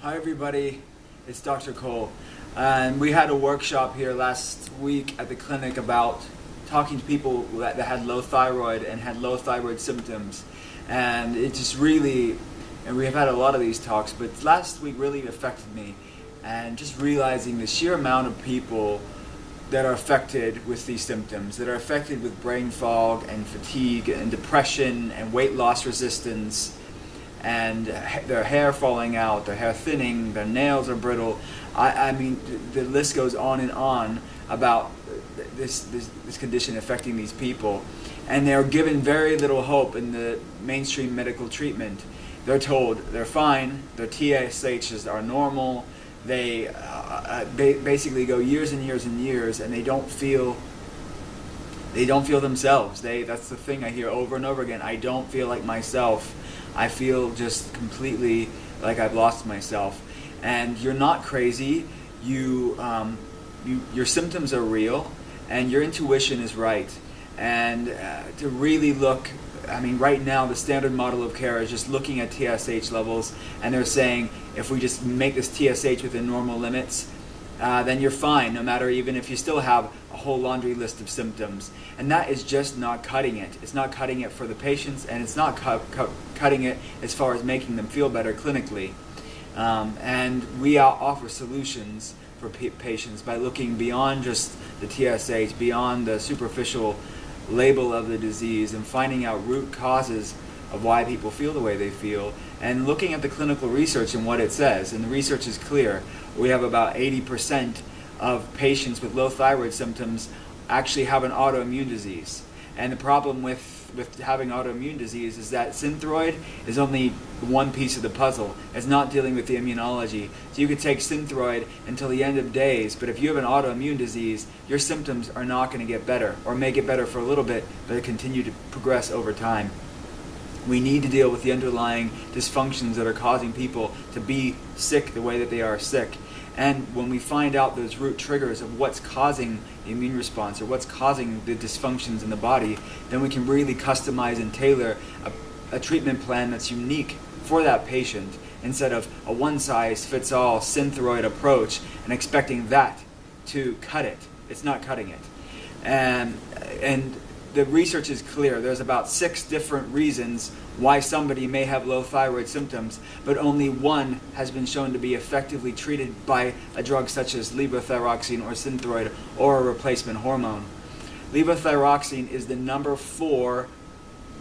Hi everybody, it's Dr. Cole. And we had a workshop here last week at the clinic about talking to people that had low thyroid and had low thyroid symptoms. And it just really, and we have had a lot of these talks, but last week really affected me. And just realizing the sheer amount of people that are affected with these symptoms, that are affected with brain fog and fatigue and depression and weight loss resistance, and their hair falling out, their hair thinning, their nails are brittle. I mean, the list goes on and on about this condition affecting these people. And they're given very little hope in the mainstream medical treatment. They're told they're fine, their TSHs are normal, they basically go years and years and years, and they don't feel themselves. That's the thing I hear over and over again. I don't feel like myself. I feel just completely like I've lost myself. And you're not crazy. Your symptoms are real, and your intuition is right. And to really look, I mean, right now the standard model of care is just looking at TSH levels, and they're saying if we just make this TSH within normal limits, then you're fine, no matter even if you still have a whole laundry list of symptoms. And that is just not cutting it. It's not cutting it for the patients, and it's not cutting it as far as making them feel better clinically. And we offer solutions for patients by looking beyond just the TSH, beyond the superficial label of the disease, and finding out root causes of why people feel the way they feel, and looking at the clinical research and what it says. And the research is clear. We have about 80% of patients with low thyroid symptoms actually have an autoimmune disease. And the problem with having autoimmune disease is that Thyroid is only one piece of the puzzle. It's not dealing with the immunology. So you could take Thyroid until the end of days, but if you have an autoimmune disease, your symptoms are not going to get better, or may get better for a little bit, but continue to progress over time. We need to deal with the underlying dysfunctions that are causing people to be sick the way that they are sick. And when we find out those root triggers of what's causing the immune response or what's causing the dysfunctions in the body, then we can really customize and tailor a treatment plan that's unique for that patient, instead of a one-size-fits-all Thyroid approach and expecting that to cut it. It's not cutting it. And the research is clear. There's about 6 different reasons why somebody may have low thyroid symptoms, but only one has been shown to be effectively treated by a drug such as levothyroxine or Thyroid or a replacement hormone. Levothyroxine is the number 4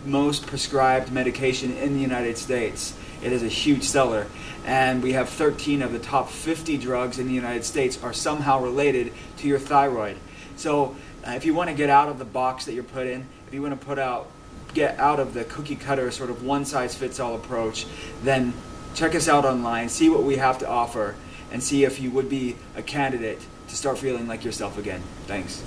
most prescribed medication in the United States. It is a huge seller, and we have 13 of the top 50 drugs in the United States are somehow related to your thyroid. So if you want to get out of the box that you're put in, if you want to get out of the cookie cutter sort of one-size-fits-all approach, then check us out online, see what we have to offer, and see if you would be a candidate to start feeling like yourself again. Thanks.